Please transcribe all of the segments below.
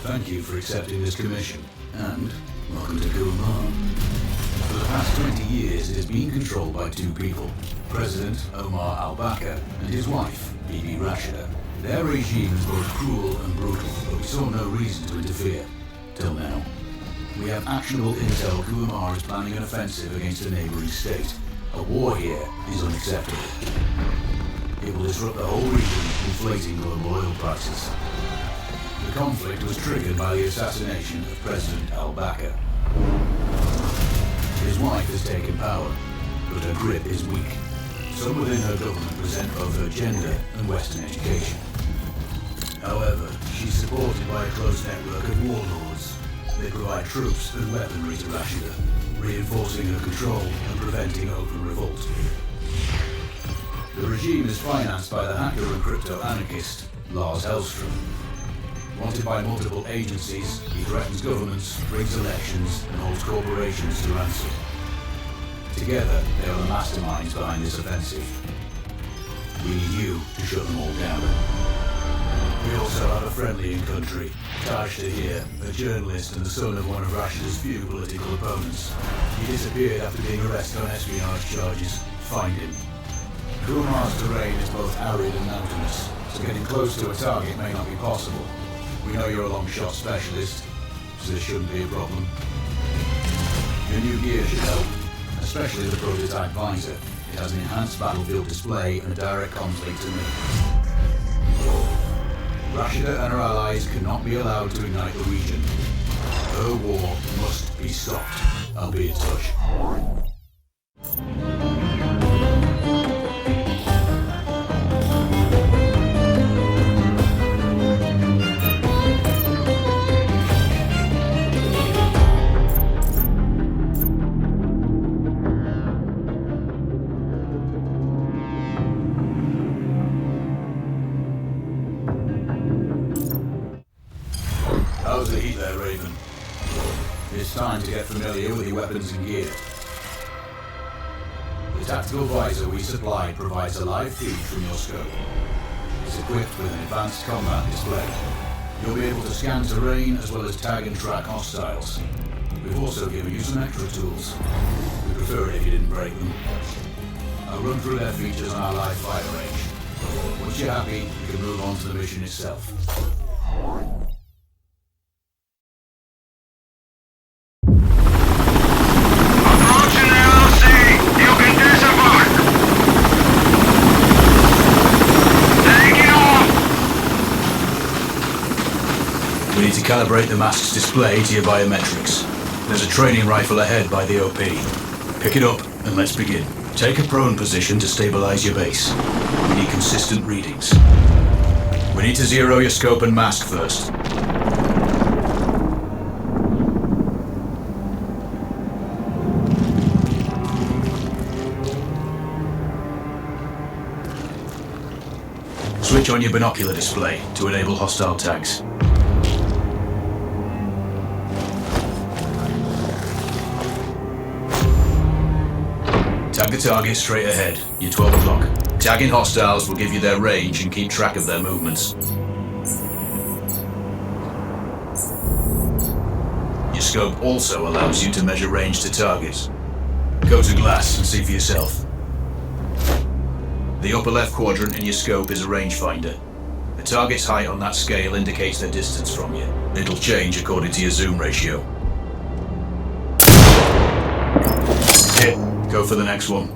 Thank you for accepting this commission, and welcome to Guamar. For the past 20 years, it has been controlled by two people, President Omar al-Bakr and his wife, Bibi Rashida. Their regime is both cruel and brutal, but we saw no reason to interfere, till now. We have actionable intel Guamar is planning an offensive against a neighboring state. A war here is unacceptable. It will disrupt the whole region, inflating global oil prices. The conflict was triggered by the assassination of President al-Bakr. His wife has taken power, but her grip is weak. Some within her government resent both her gender and Western education. However, she's supported by a close network of warlords. They provide troops and weaponry to Rashida, reinforcing her control and preventing open revolt. The regime is financed by the hacker and crypto-anarchist Lars Hellstrom. Wanted by multiple agencies, he threatens governments, rigs elections, and holds corporations to ransom. Together, they are the masterminds behind this offensive. We need you to shut them all down. We also have a friendly in country, Taj Tahir, a journalist and the son of one of Rashida's few political opponents. He disappeared after being arrested on espionage charges. Find him. Guamar's terrain is both arid and mountainous, so getting close to a target may not be possible. We know you're a long shot specialist, so this shouldn't be a problem. Your new gear should help, especially the prototype visor. It has an enhanced battlefield display and a direct comms link to me. Rashida and her allies cannot be allowed to ignite the region. Her war must be stopped. I'll be in touch. How's the heat there, Raven? It's time to get familiar with your weapons and gear. The tactical visor we supplied provides a live feed from your scope. It's equipped with an advanced combat display. You'll be able to scan terrain as well as tag and track hostiles. We've also given you some extra tools. We'd prefer it if you didn't break them. I'll run through their features on our live fire range. Once you're happy, you can move on to the mission itself. We need to calibrate the mask's display to your biometrics. There's a training rifle ahead by the OP. Pick it up and let's begin. Take a prone position to stabilize your base. We need consistent readings. We need to zero your scope and mask first. Switch on your binocular display to enable hostile tags. Tag the target straight ahead. You're 12 o'clock. Tagging hostiles will give you their range and keep track of their movements. Your scope also allows you to measure range to targets. Go to glass and see for yourself. The upper left quadrant in your scope is a rangefinder. The target's height on that scale indicates their distance from you. It'll change according to your zoom ratio. Hit. Go for the next one.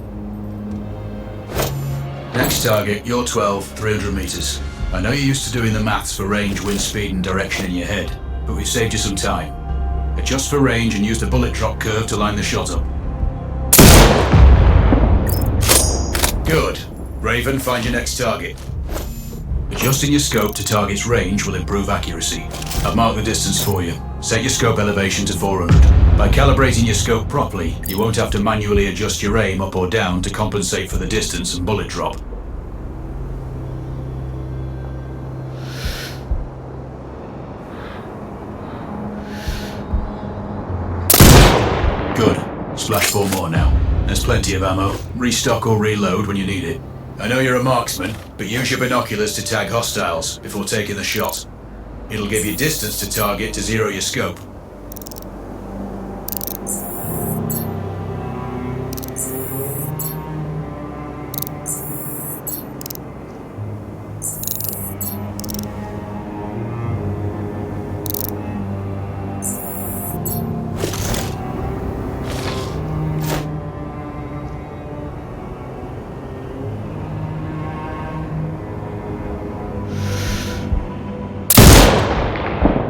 Next target, you're 12, 300 meters. I know you're used to doing the maths for range, wind speed and direction in your head, but we've saved you some time. Adjust for range and use the bullet drop curve to line the shot up. Good. Raven, find your next target. Adjusting your scope to target's range will improve accuracy. I've marked the distance for you. Set your scope elevation to 400. By calibrating your scope properly, you won't have to manually adjust your aim up or down to compensate for the distance and bullet drop. Good. Splash 4 more now. There's plenty of ammo. Restock or reload when you need it. I know you're a marksman, but use your binoculars to tag hostiles before taking the shot. It'll give you distance to target to zero your scope.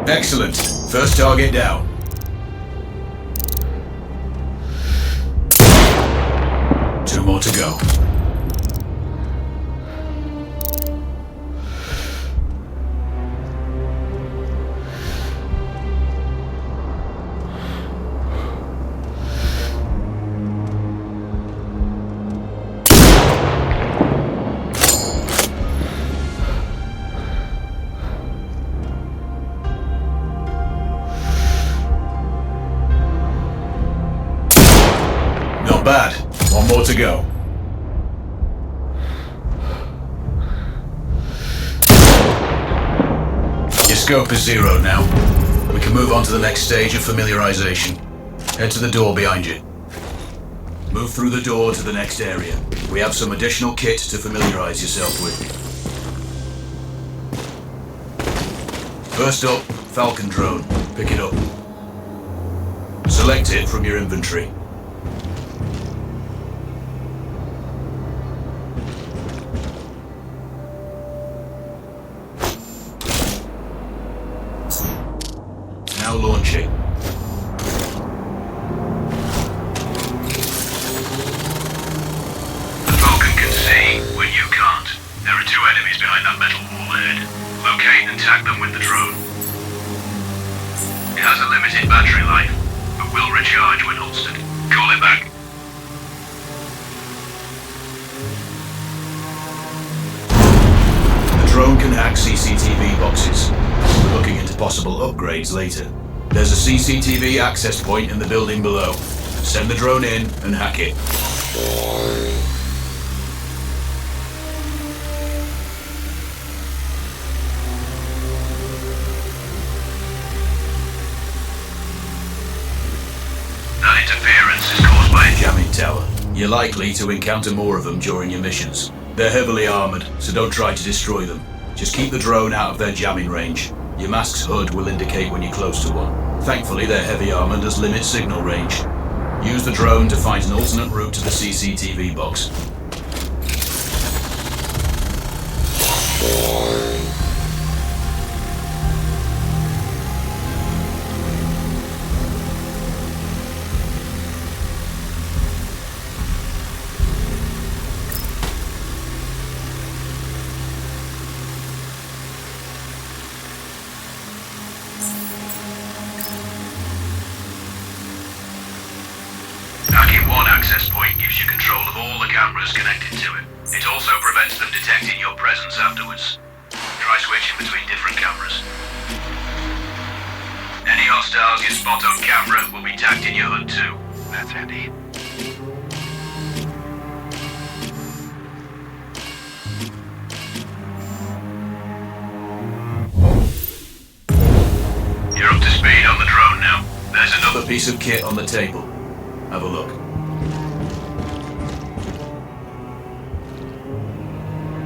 Excellent. First target down. Two more to go. Not bad. One more to go. Your scope is zero now. We can move on to the next stage of familiarization. Head to the door behind you. Move through the door to the next area. We have some additional kit to familiarize yourself with. First up, Falcon drone. Pick it up. Select it from your inventory. Now launching. The Falcon can see when you can't. There are two enemies behind that metal wall ahead. Locate and tag them with the drone. It has a limited battery life, but will recharge when holstered. Call it back. The drone can hack CCTV boxes. We're looking into possible upgrades later. There's a CCTV access point in the building below. Send the drone in and hack it. That interference is caused by a Jamming tower. You're likely to encounter more of them during your missions. They're heavily armored, so don't try to destroy them. Just keep the drone out of their jamming range. Your mask's HUD will indicate when you're close to one. Thankfully, their heavy armor does limit signal range. Use the drone to find an alternate route to the CCTV box. Hacking one access point gives you control of all the cameras connected to it. It also prevents them detecting your presence afterwards. Try switching between different cameras. Any hostiles you spot on camera will be tagged in your HUD too. That's handy. You're up to speed on the drone now. There's another Piece of kit on the table. Have a look.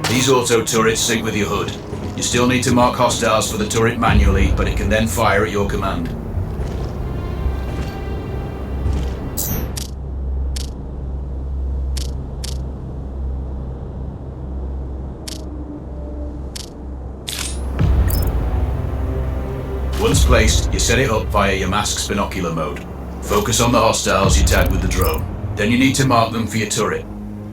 These auto turrets sync with your HUD. You still need to mark hostiles for the turret manually, but it can then fire at your command. Once placed, you set it up via your mask's binocular mode. Focus on the hostiles you tag with the drone. Then you need to mark them for your turret.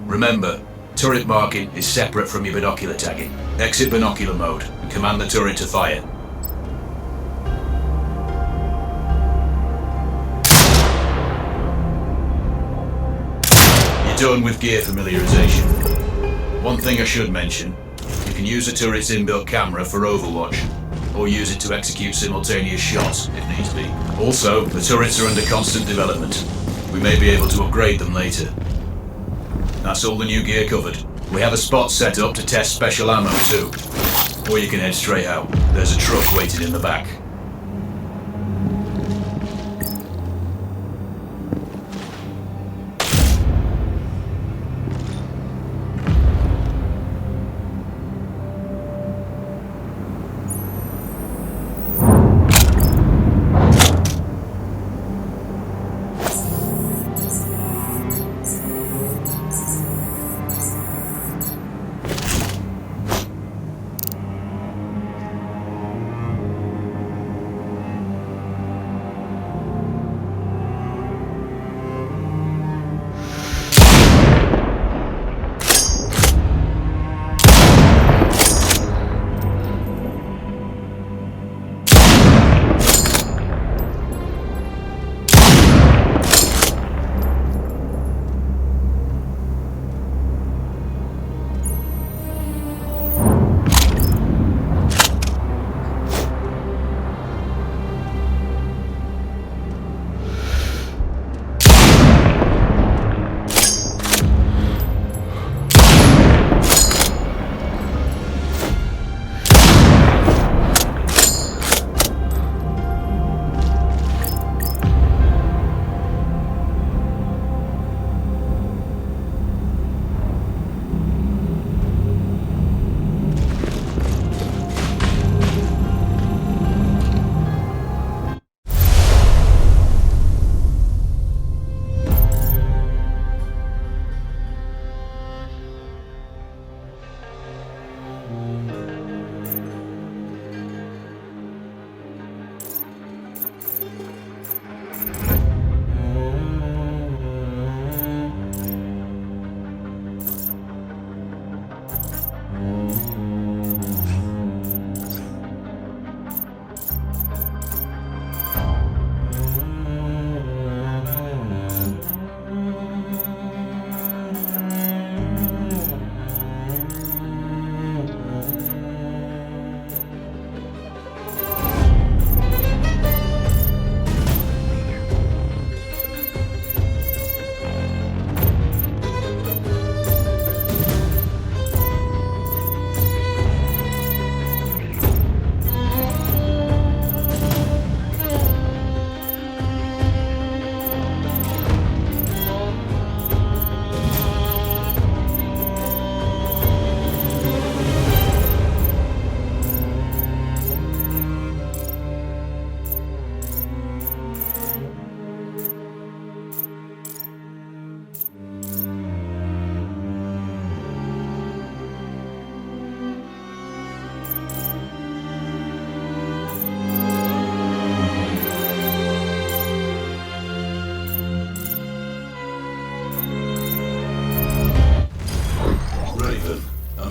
Remember, turret marking is separate from your binocular tagging. Exit binocular mode and command the turret to fire. You're done with gear familiarization. One thing I should mention, you can use the turret's inbuilt camera for overwatch, or use it to execute simultaneous shots if needs be. Also, the turrets are under constant development. We may be able to upgrade them later. That's all the new gear covered. We have a spot set up to test special ammo too. Or you can head straight out. There's a truck waiting in the back.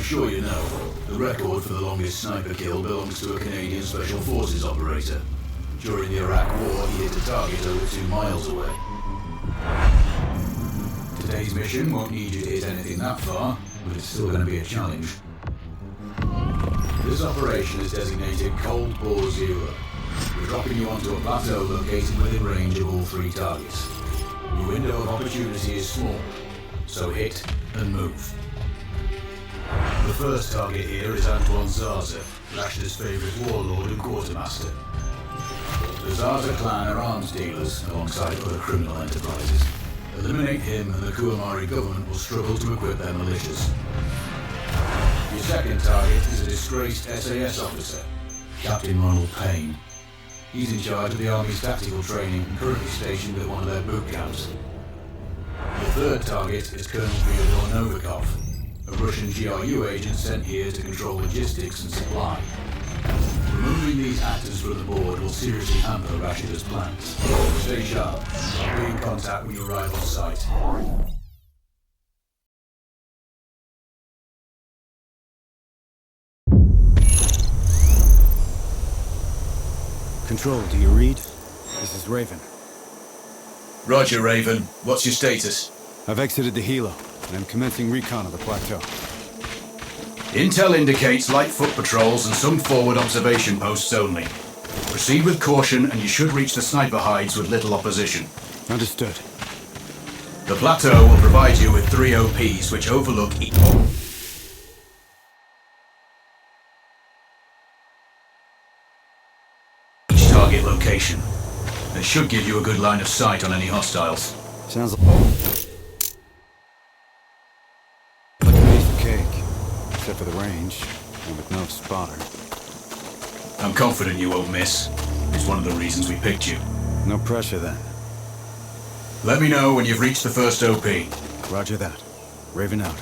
Sure you know, the record for the longest sniper kill belongs to a Canadian Special Forces operator. During the Iraq War, he hit a target over 2 miles away. Today's mission won't need you to hit anything that far, but it's still going to be a challenge. This operation is designated Cold Bore Zero. We're dropping you onto a plateau located within range of all 3 targets. Your window of opportunity is small, so hit and move. The first target here is Antoine Zaza, Rashta's favorite warlord and quartermaster. The Zaza clan are arms dealers alongside other criminal enterprises. Eliminate him and the Kuamari government will struggle to equip their militias. Your second target is a disgraced SAS officer, Captain Ronald Payne. He's in charge of the Army's tactical training and currently stationed at one of their boot camps. Your third target is Colonel Fyodor Novikov, a Russian GRU agent sent here to control logistics and supply. Removing these actors from the board will seriously hamper Rashida's plans. Stay sharp. I'll be in contact when you arrive on site. Control, do you read? This is Raven. Roger, Raven. What's your status? I've exited the helo, and I'm commencing recon of the plateau. Intel indicates light foot patrols and some forward observation posts only. Proceed with caution and you should reach the sniper hides with little opposition. Understood. The plateau will provide you with 3 OPs which overlook each... target location. It should give you a good line of sight on any hostiles. Sounds like a piece of cake. Except for the range, and with no spotter. I'm confident you won't miss. It's one of the reasons we picked you. No pressure then. Let me know when you've reached the first OP. Roger that. Raven out.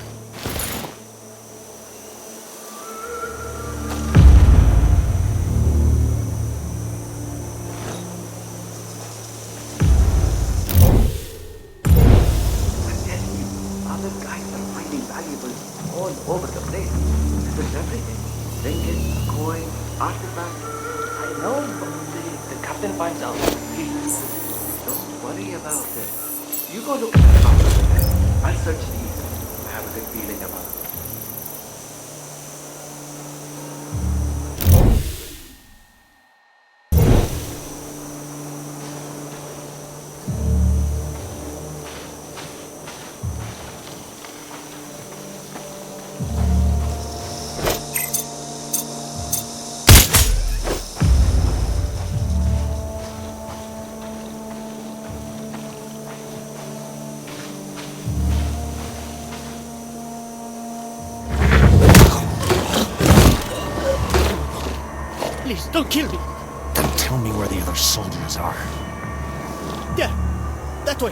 Other guys are finding valuables all over the place. There's everything. Trinkets, coins, artifacts. I know, but the captain finds out. Don't worry about it. You go look at the house over there. I'll search these. I have a good feeling about it. Please, don't kill me. Then tell me where the other soldiers are. Yeah, that way.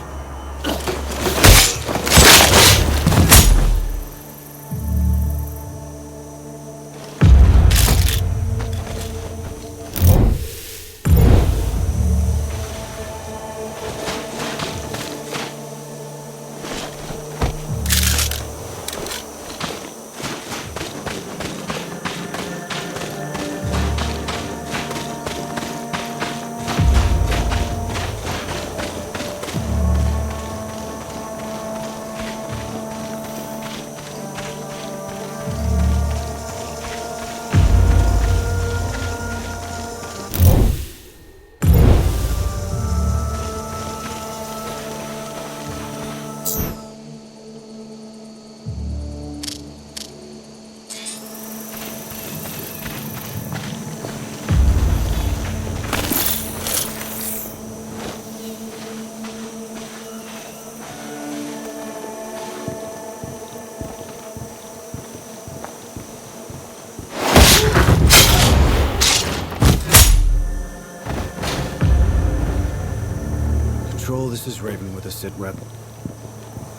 Control, this is Raven with a sit rep.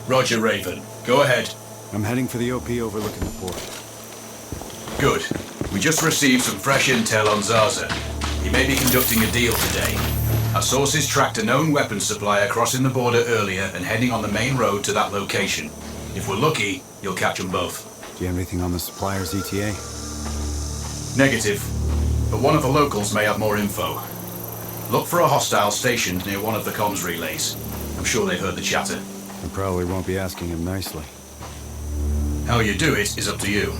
Roger, Raven. Go ahead. I'm heading for the OP overlooking the port. Good. We just received some fresh intel on Zaza. He may be conducting a deal today. Our sources tracked a known weapons supplier crossing the border earlier and heading on the main road to that location. If we're lucky, you'll catch them both. Do you have anything on the supplier's ETA? Negative. But one of the locals may have more info. Look for a hostile stationed near one of the comms relays. I'm sure they've heard the chatter. I probably won't be asking him nicely. How you do it is up to you.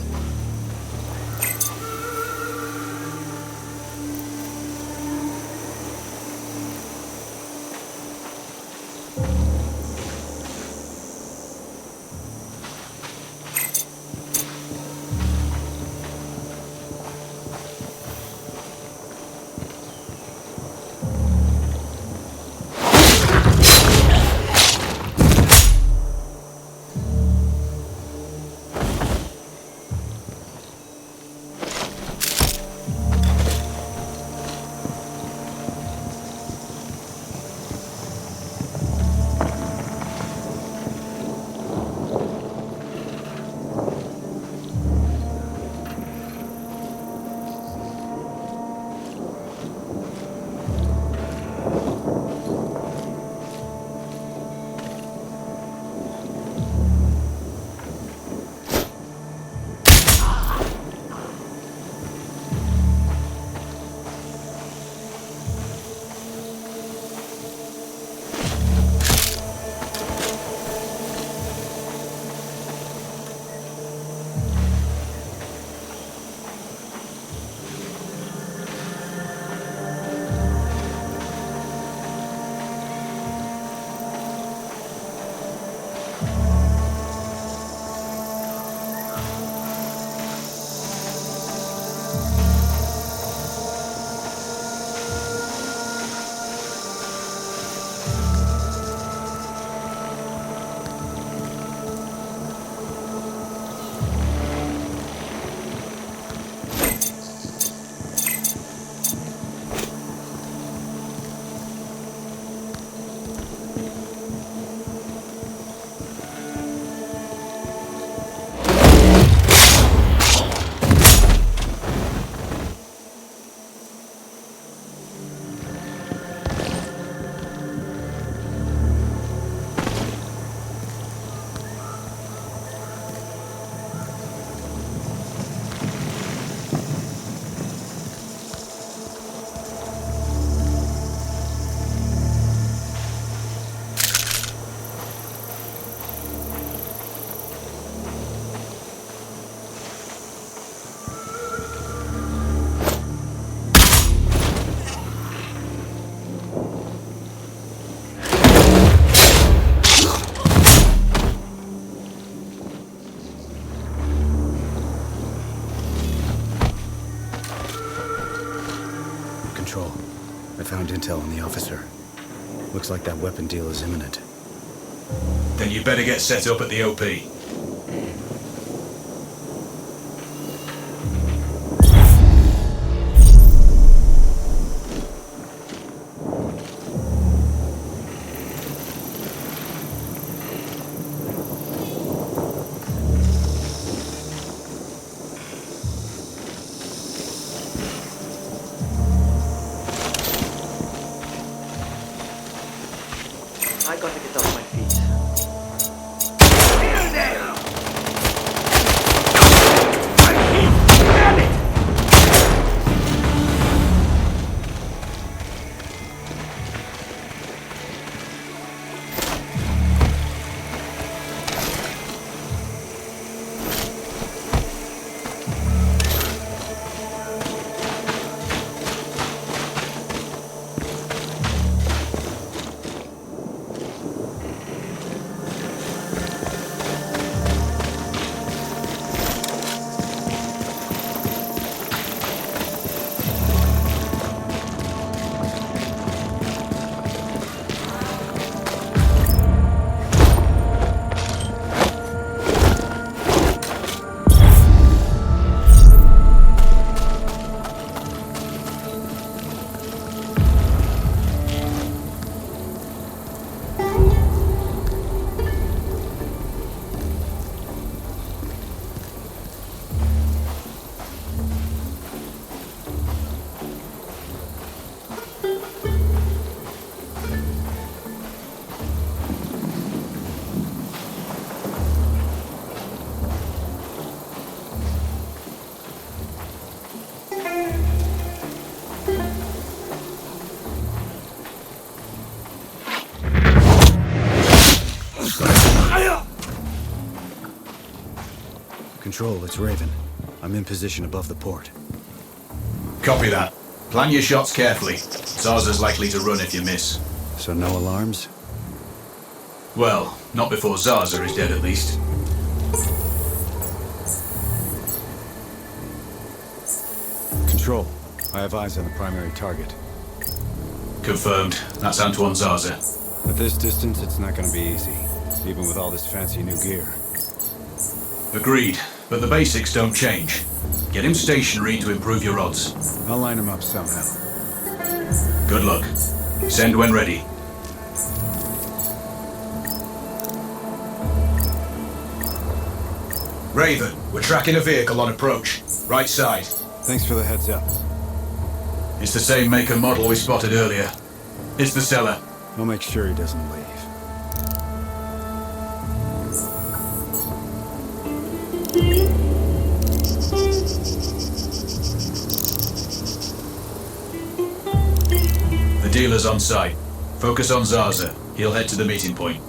Control. I found intel on the officer. Looks like that weapon deal is imminent. Then you better get set up at the OP. I gotta get off my feet. Damn it! Control, it's Raven. I'm in position above the port. Copy that. Plan your shots carefully. Zarza's likely to run if you miss. So no alarms? Well, not before Zarza is dead at least. Control, I have eyes on the primary target. Confirmed. That's Antoine Zarza. At this distance, it's not gonna be easy, even with all this fancy new gear. Agreed, but the basics don't change. Get him stationary to improve your odds. I'll line him up somehow. Good luck. Send when ready. Raven, we're tracking a vehicle on approach. Right side. Thanks for the heads up. It's the same make and model we spotted earlier. It's the seller. I'll make sure he doesn't leave. The dealer's on site. Focus on Zarza. He'll head to the meeting point.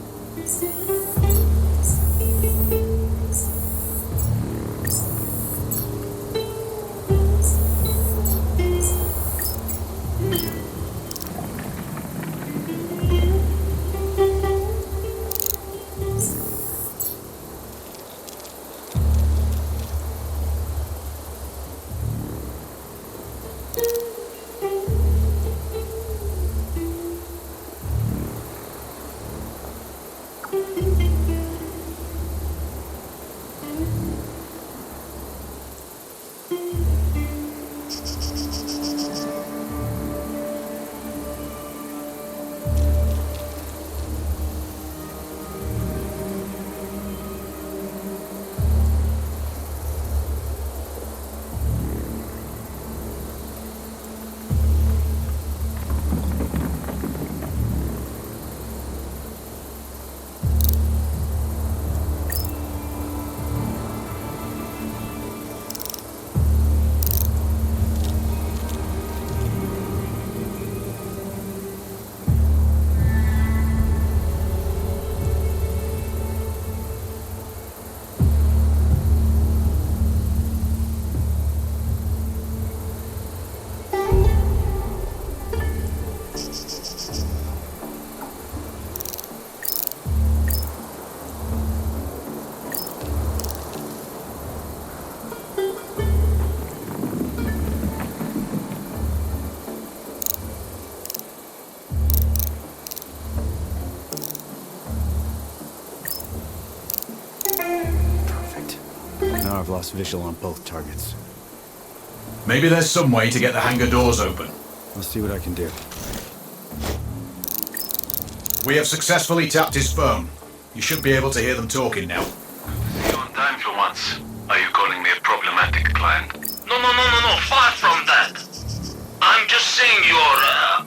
lost visual on both targets. Maybe there's some way to get the hangar doors open. I'll see what I can do. We have successfully tapped his phone. You should be able to hear them talking now. You on time for once. Are you calling me a problematic client? No, far from that. I'm just saying your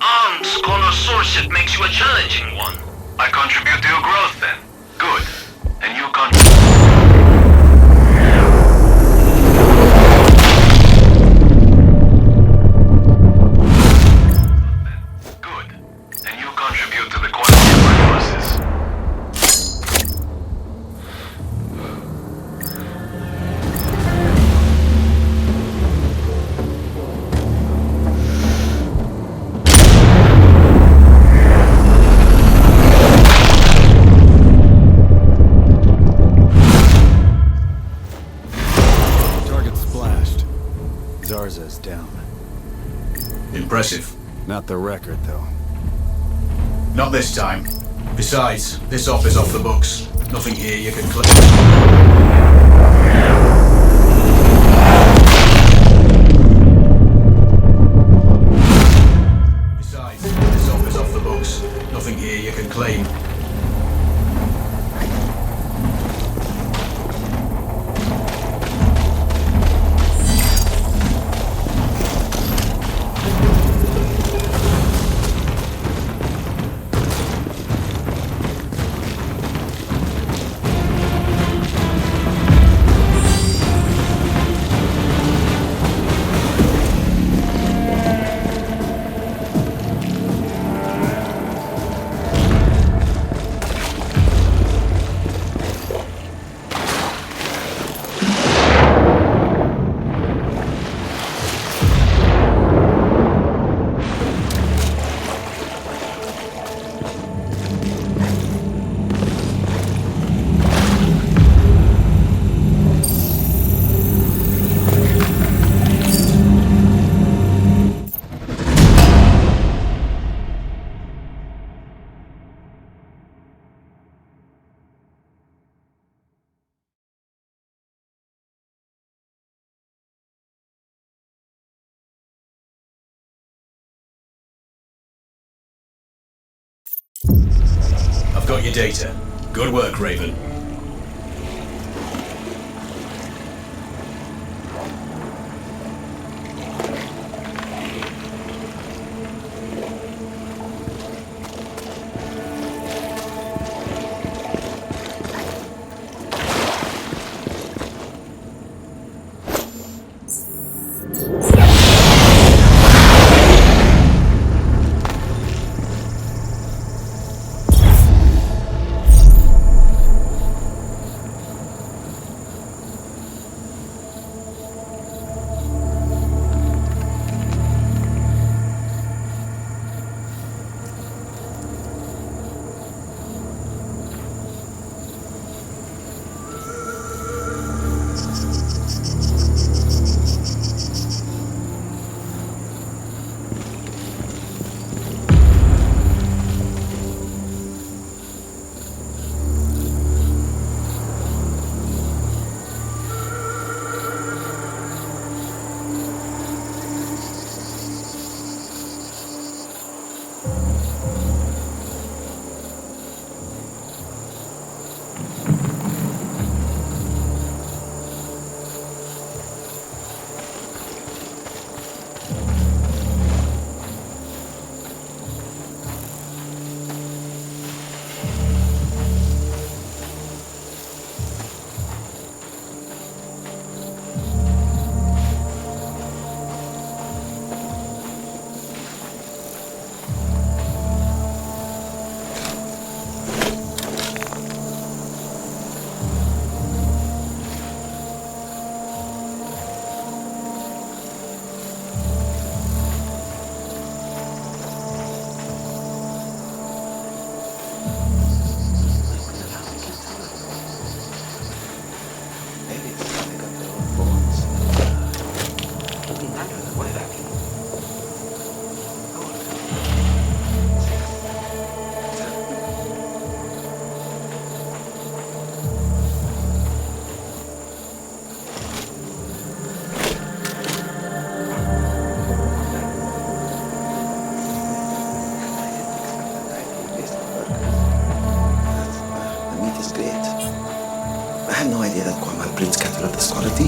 arms connoisseurship makes you a challenging one. I contribute to your growth then. Good. And you contribute. Good. And you contribute to the quality of my process. Target splashed. Zarza's down. Impressive. Not the record, though. Not this time. Besides, this op is off the books. Nothing here you can click. Besides, this op is off the books. Nothing here you can claim. I've got your data. Good work, Raven. Para testarati.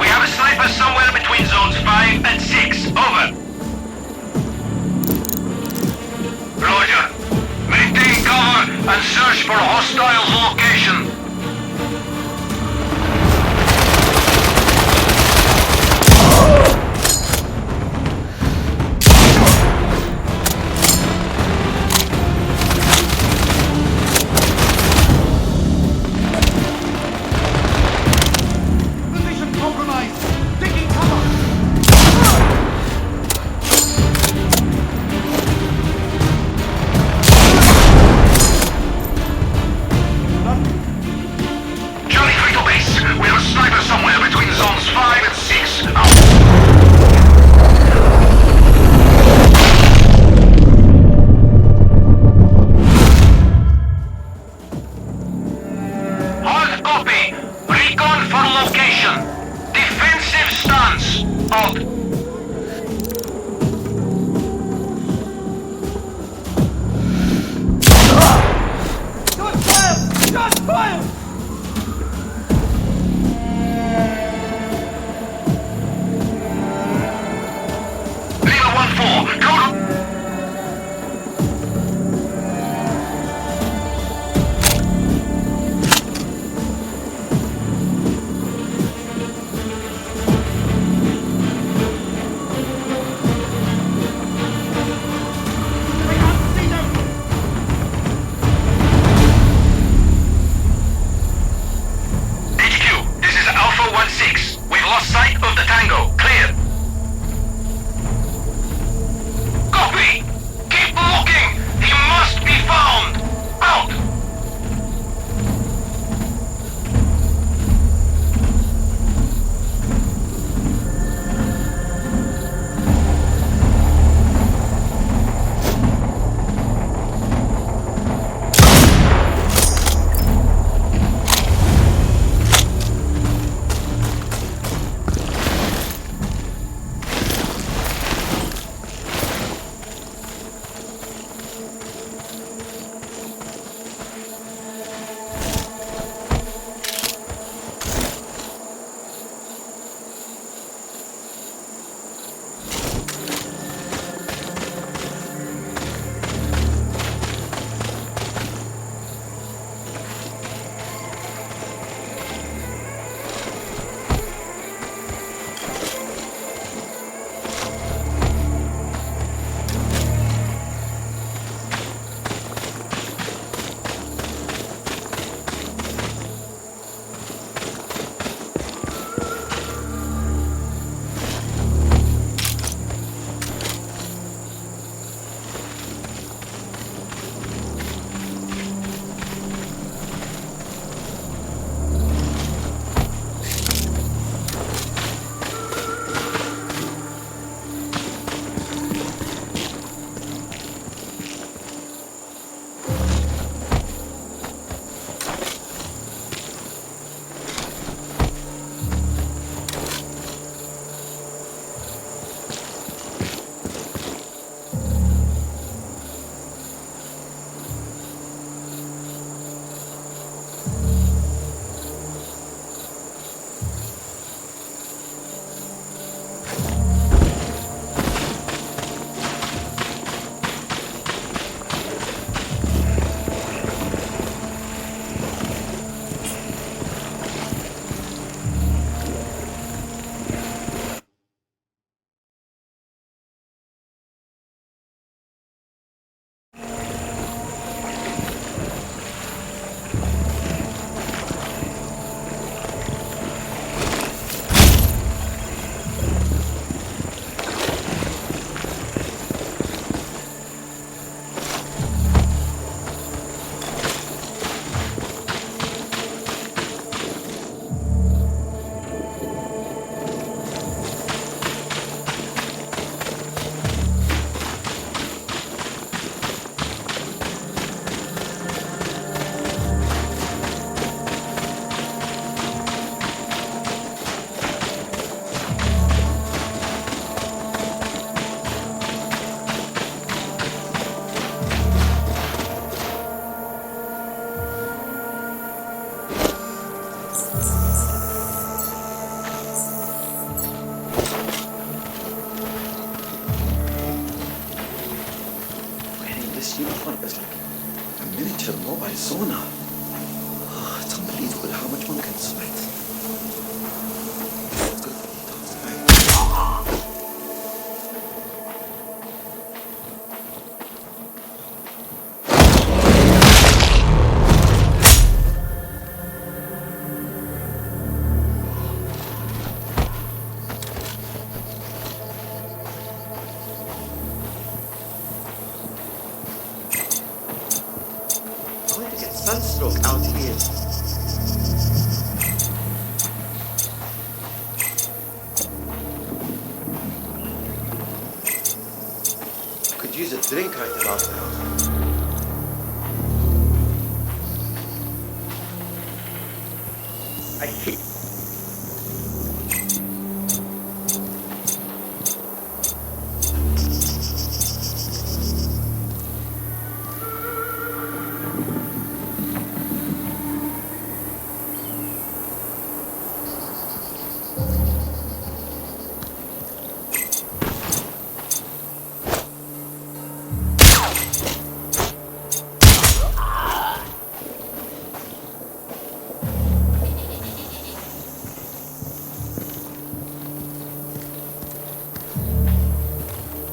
We have a sniper somewhere between zones 5 and 6. Over. Roger. Maintain cover and search for hostiles' location. my sauna. Oh, it's unbelievable how much one can sweat. It's good for detoxifying. I'm going to get sunstroke out here. Could use a drink right about now. I hate.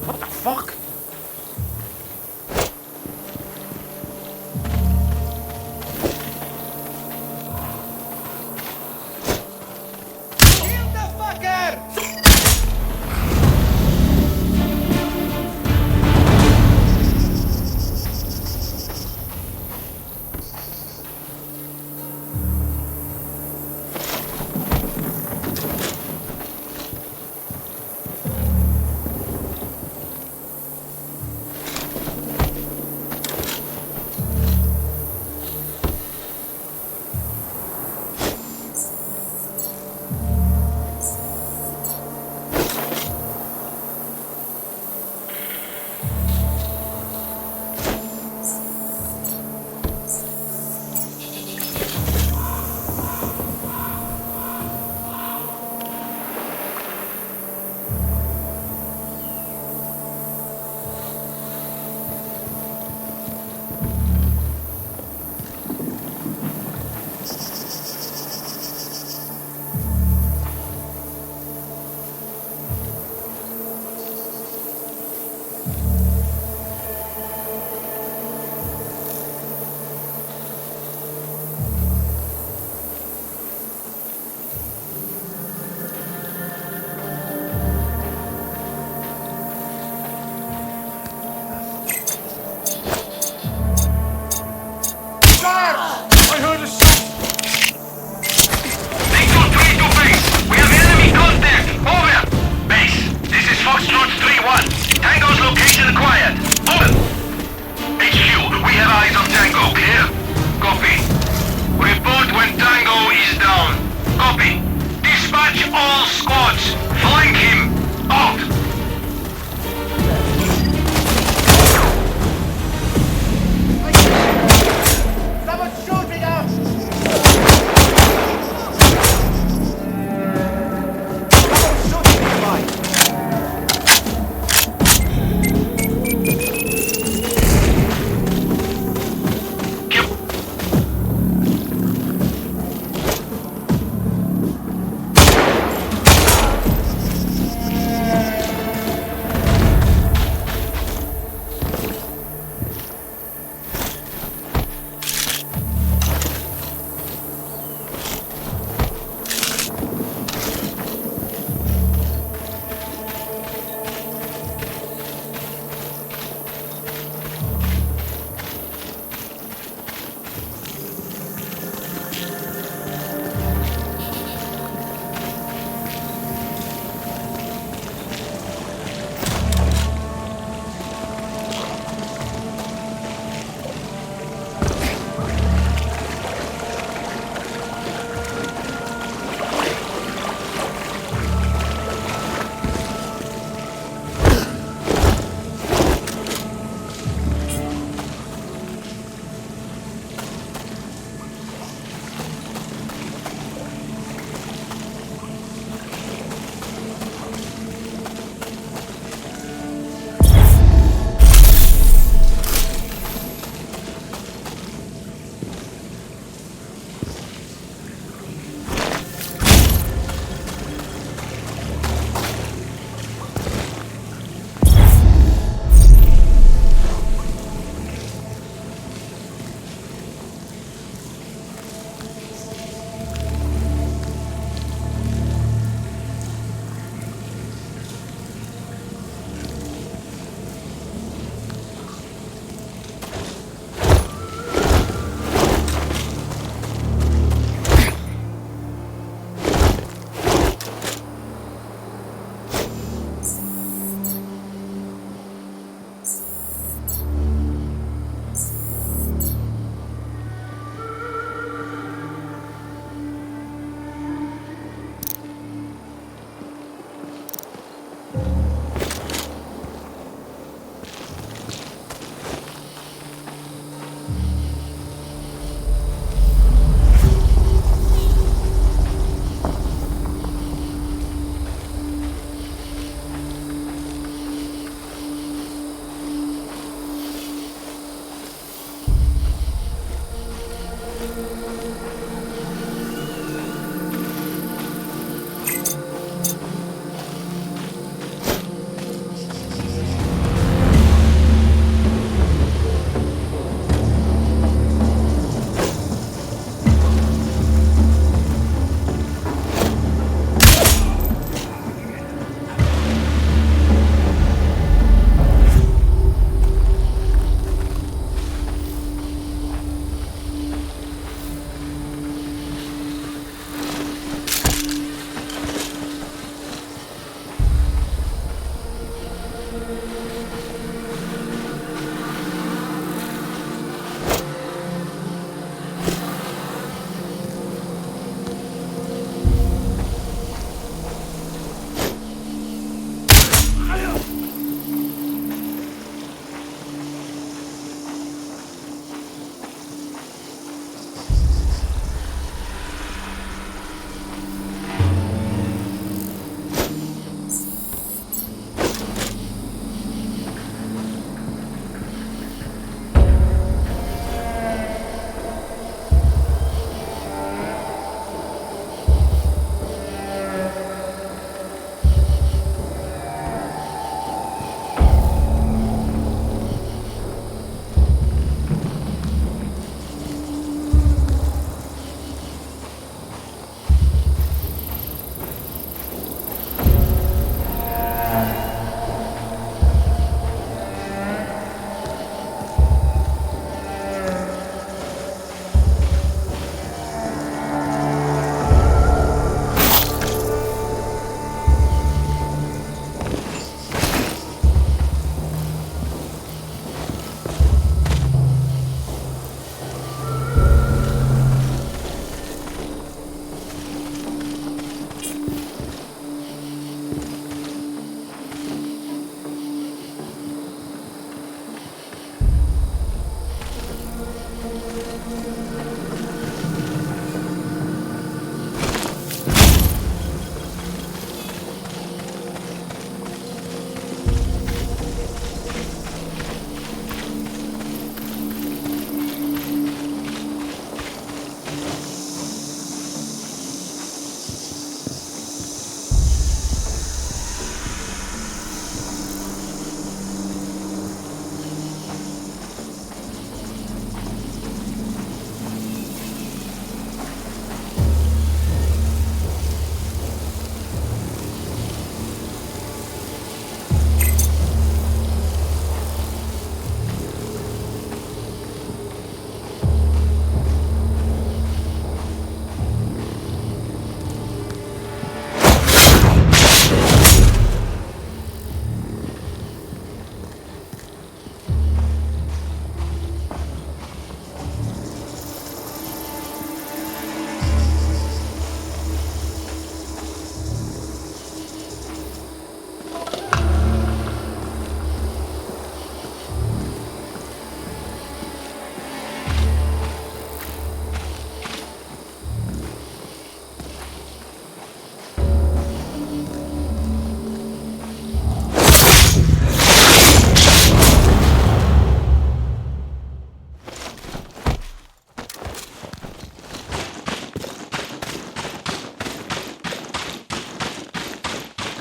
What the fuck?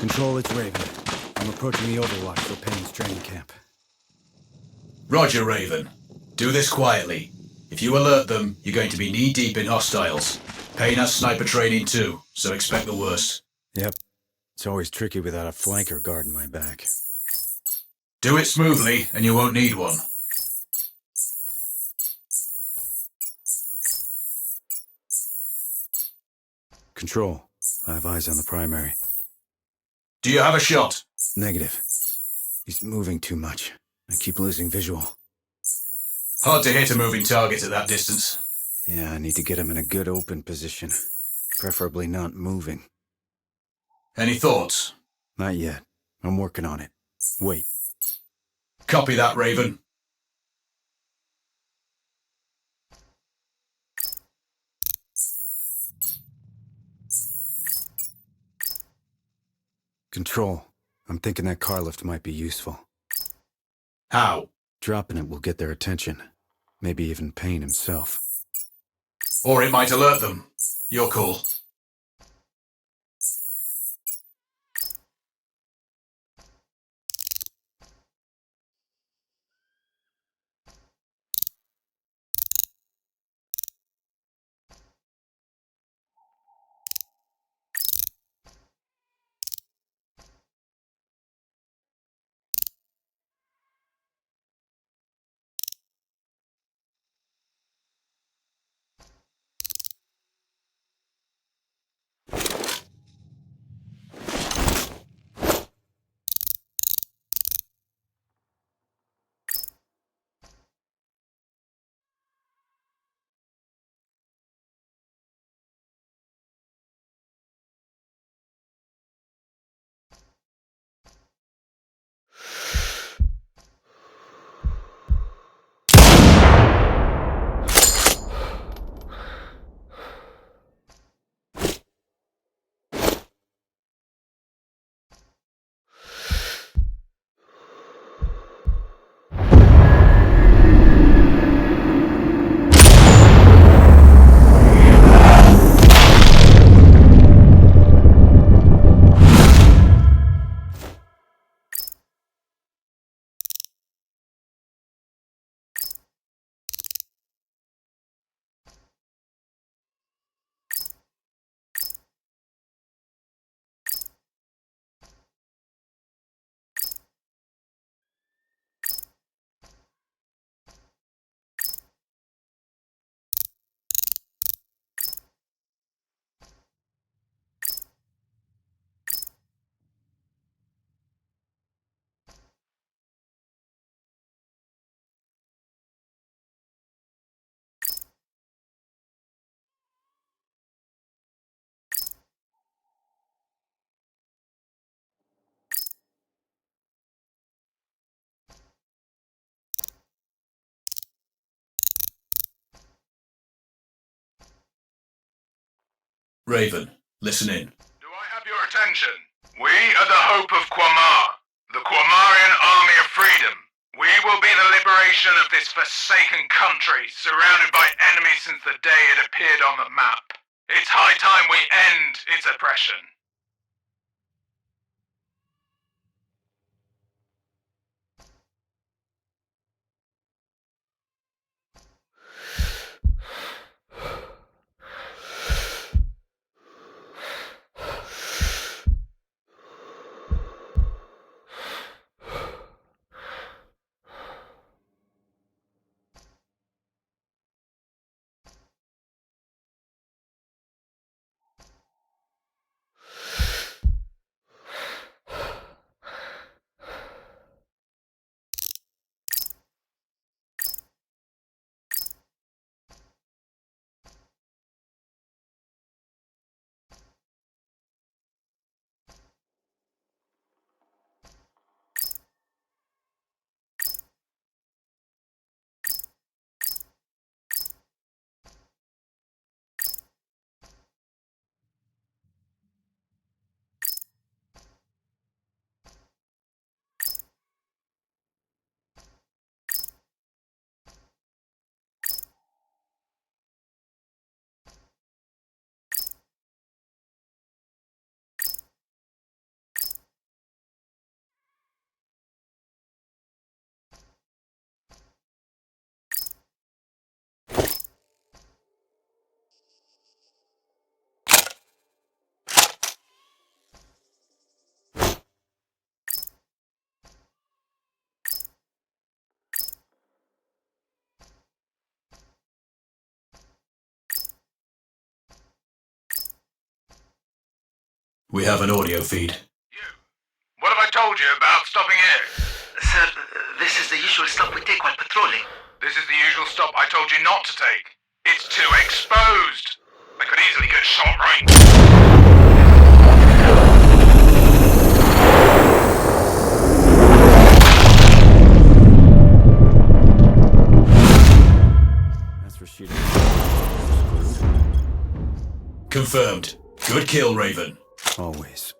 Control, it's Raven. I'm approaching the Overwatch for Payne's training camp. Roger, Raven. Do this quietly. If you alert them, you're going to be knee-deep in hostiles. Payne has sniper training too, so expect the worst. Yep. It's always tricky without a flanker guarding my back. Do it smoothly, and you won't need one. Control, I have eyes on the primary. Do you have a shot? Negative. He's moving too much. I keep losing visual. Hard to hit a moving target at that distance. Yeah, I need to get him in a good open position. Preferably not moving. Any thoughts? Not yet. I'm working on it. Wait. Copy that, Raven. Control. I'm thinking that car lift might be useful. How? Dropping it will get their attention. Maybe even Payne himself. Or it might alert them. Your call. Raven, listen in. Do I have your attention? We are the hope of Quamar, the Quamarian Army of Freedom. We will be the liberation of this forsaken country, surrounded by enemies since the day it appeared on the map. It's high time we end its oppression. We have an audio feed. You. What have I told you about stopping here? Sir, this is the usual stop we take while patrolling. This is the usual stop I told you not to take. It's too exposed. I could easily get shot right. That's Rashida. Confirmed. Good kill, Raven. Always.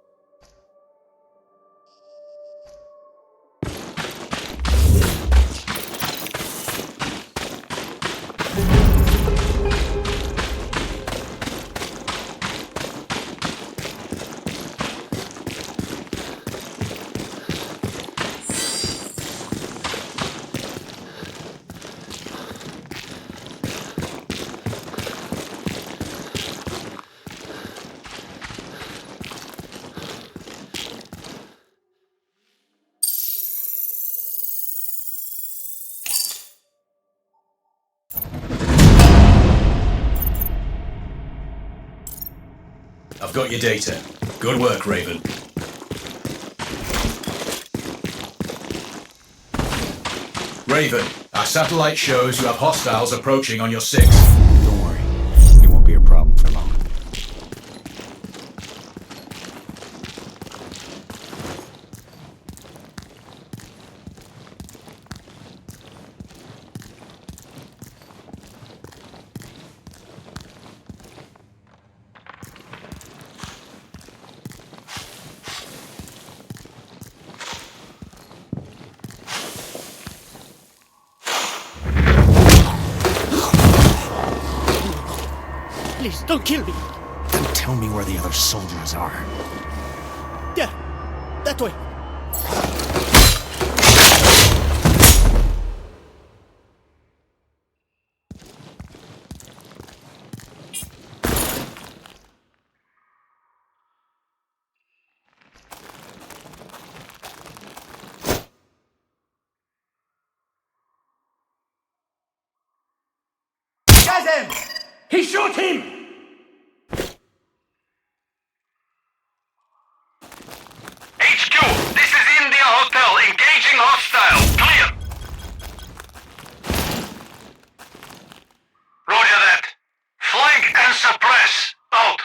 I've got your data. Good work, Raven. Raven, our satellite shows you have hostiles approaching on your 6. Don't worry. It won't be a problem for long. Please, don't kill me. Then tell me where the other soldiers are. There. That way. He shot him! HQ, this is India Hotel. Engaging hostile. Clear. Roger that. Flank and suppress. Out.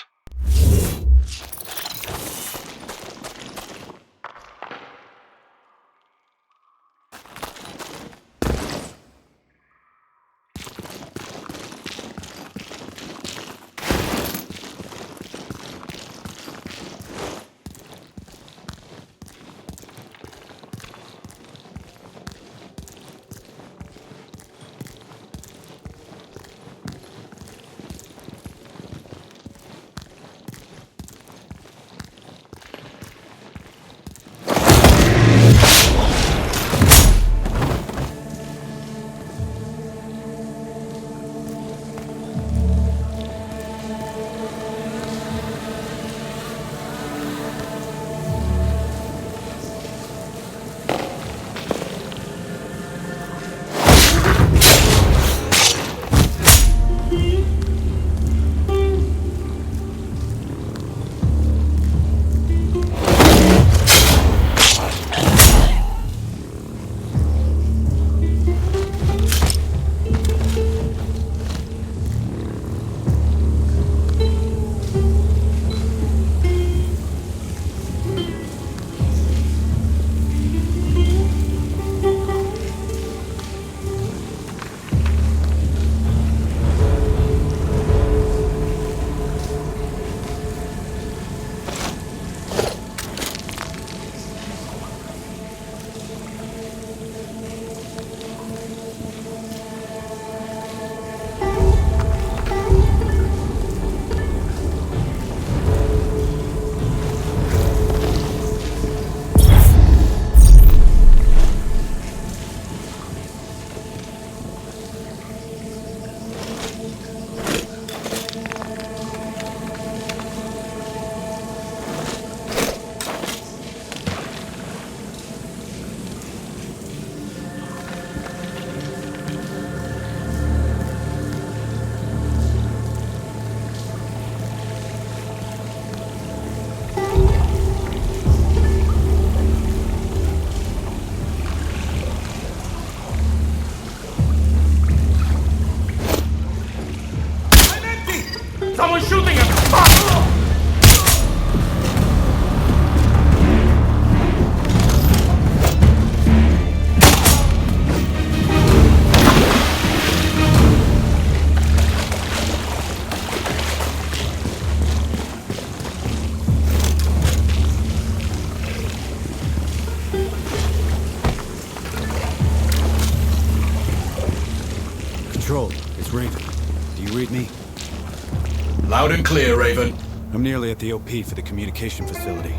Loud and clear, Raven. I'm nearly at the OP for the communication facility.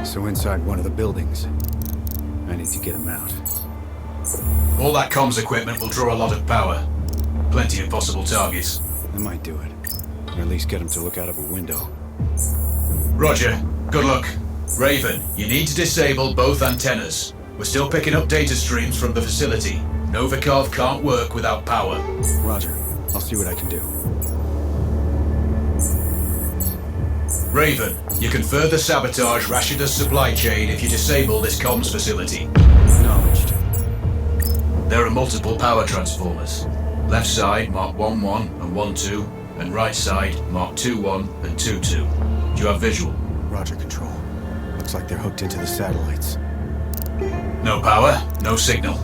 So inside one of the buildings. I need to get him out. All that comms equipment will draw a lot of power. Plenty of possible targets. I might do it. Or at least get him to look out of a window. Roger. Good luck. Raven, you need to disable both antennas. We're still picking up data streams from the facility. Novikov can't work without power. Roger. I'll see what I can do. Raven, you can further sabotage Rashida's supply chain if you disable this comms facility. Acknowledged. There are multiple power transformers. Left side mark 1-1 and 1-2, and right side mark 2-1 and 2-2. Do you have visual? Roger, Control. Looks like they're hooked into the satellites. No power, no signal.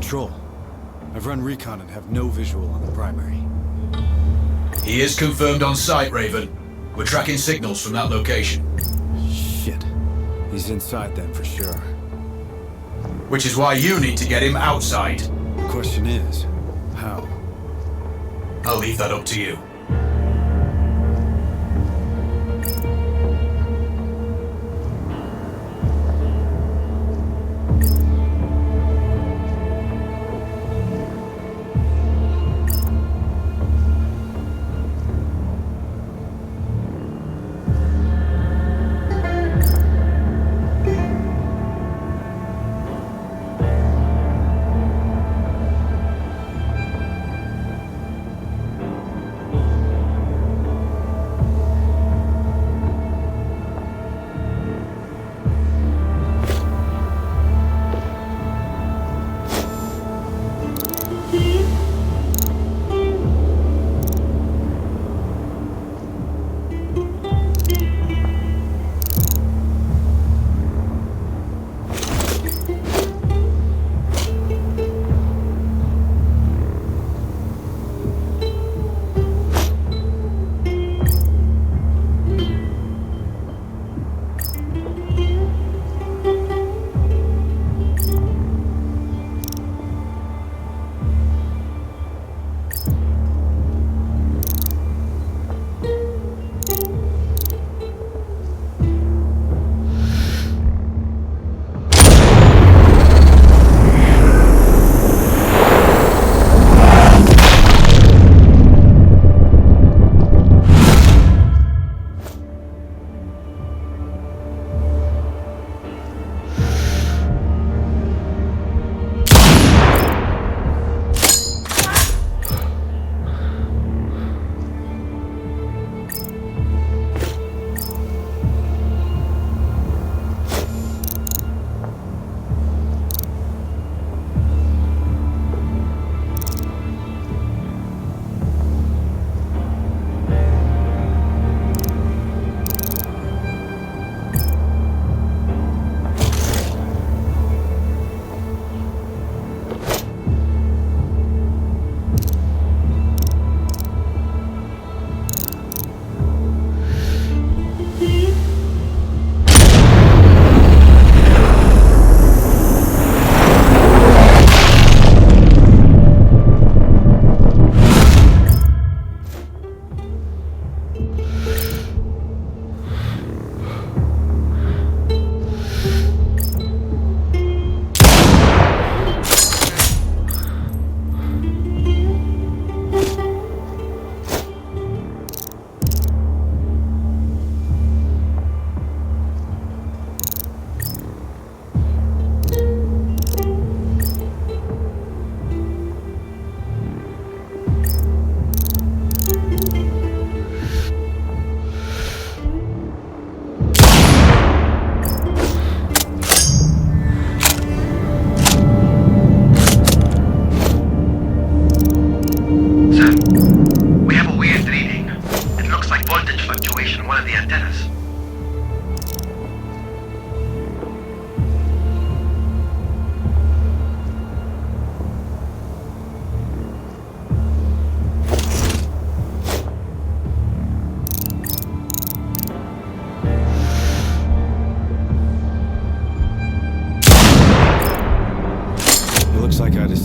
Control. I've run recon and have no visual on the primary. He is confirmed on site, Raven. We're tracking signals from that location. Shit. He's inside then for sure. Which is why you need to get him outside. The question is, how? I'll leave that up to you.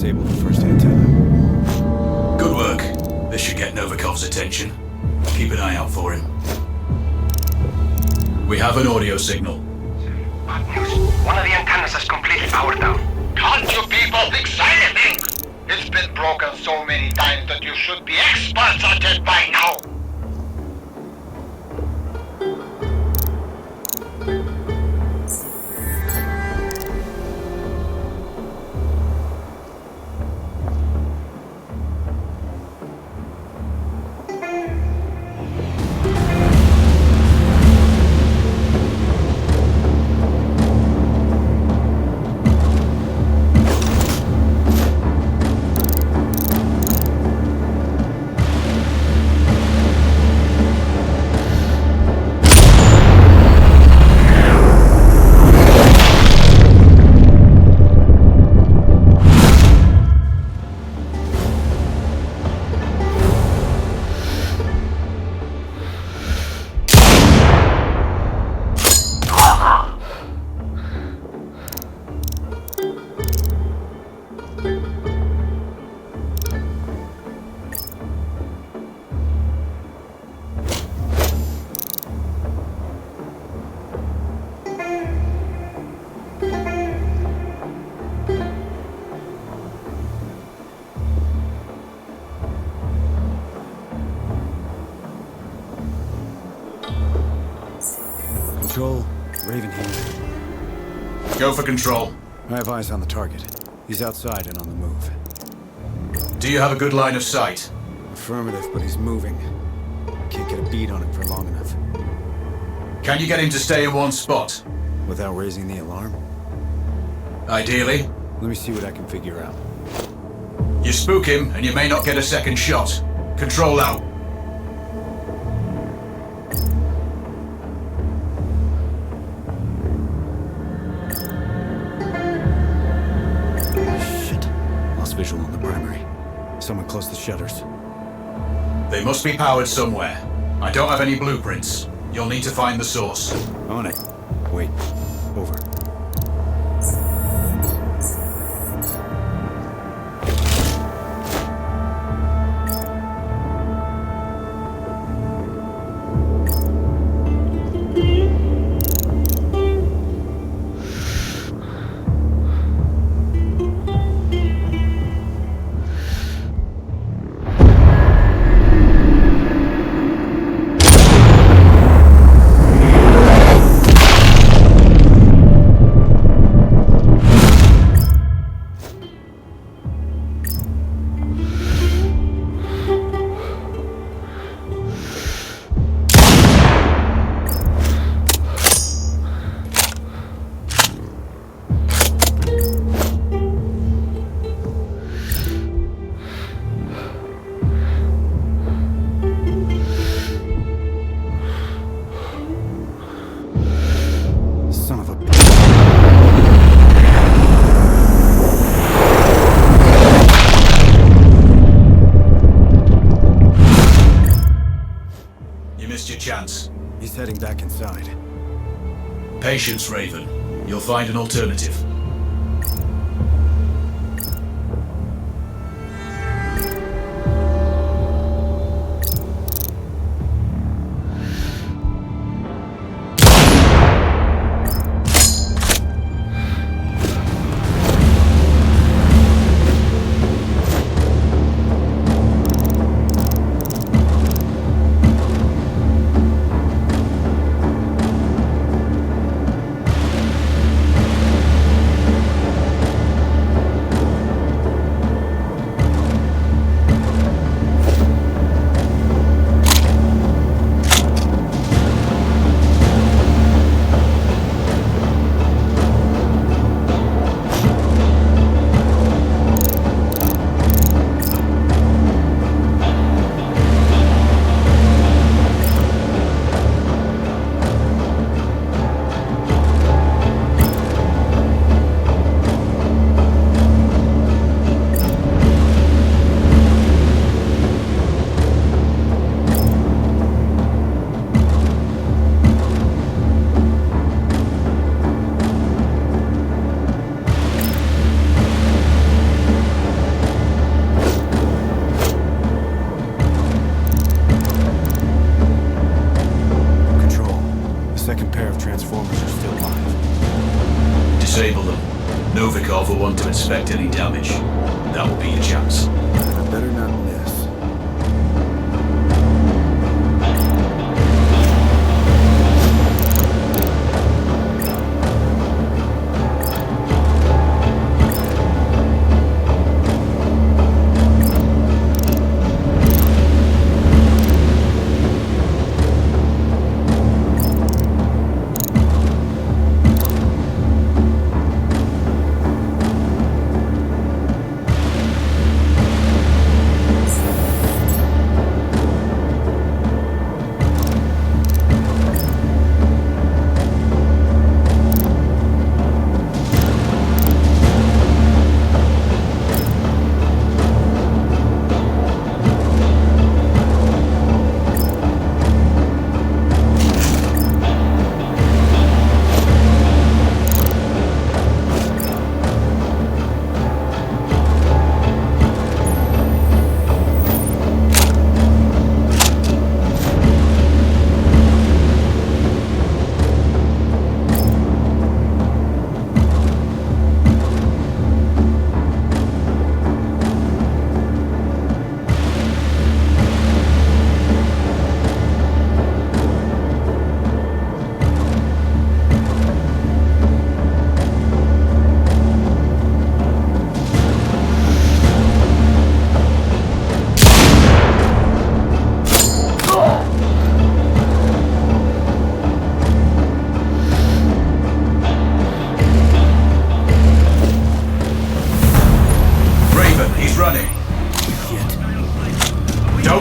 disable the first antenna. Good work. This should get Novikov's attention. Keep an eye out for him. We have an audio signal. Bad news. One of the antennas has completely powered down. Can't you people fix anything? It's been broken so many times that you should be experts at it by now. Control, Raven here. Go for control. I have eyes on the target. He's outside and on the move. Do you have a good line of sight? Affirmative, but he's moving. Can't get a bead on him for long enough. Can you get him to stay in one spot? Without raising the alarm? Ideally. Let me see what I can figure out. You spook him, and you may not get a second shot. Control out. Shit. Lost visual on the primary. Someone close the shutters. They must be powered somewhere. I don't have any blueprints. You'll need to find the source. On it. Wait. Over. Son of a bitch. You missed your chance. He's heading back inside. Patience, Raven. You'll find an alternative. disable them. Novikov will want to inspect any damage. That will be your chance. I better not miss.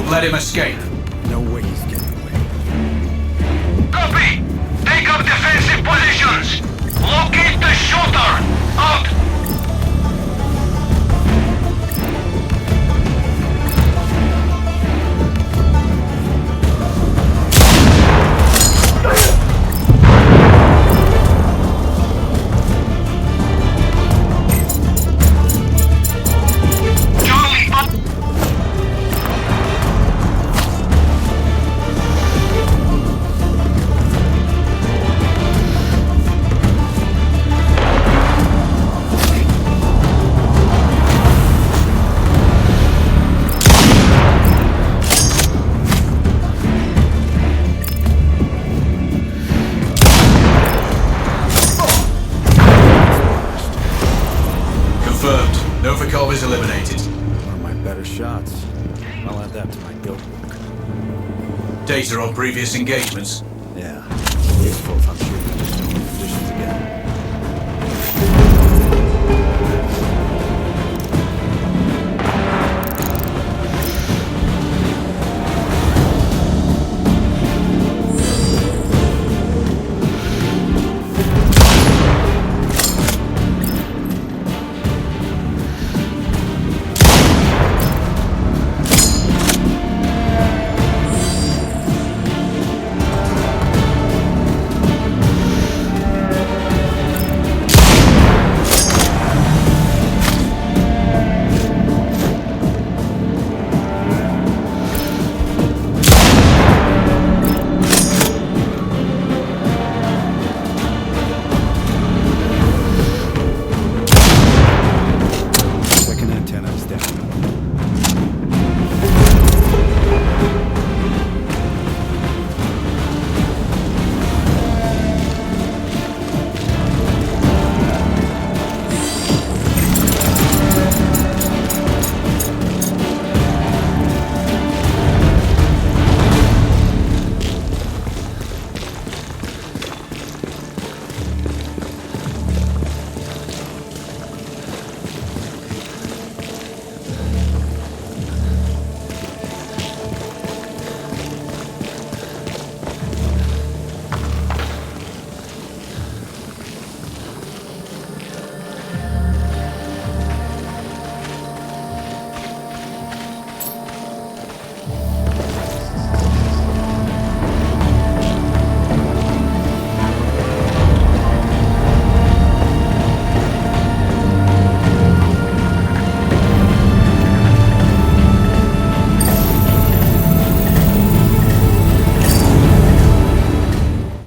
Let him escape. No way he's getting away. Copy! Take up defensive positions! Locate the shooter! Out! Novikov is eliminated. One of my better shots. I'll add that to my guild book. Data on previous engagements. Yeah. Useful if I'm shooting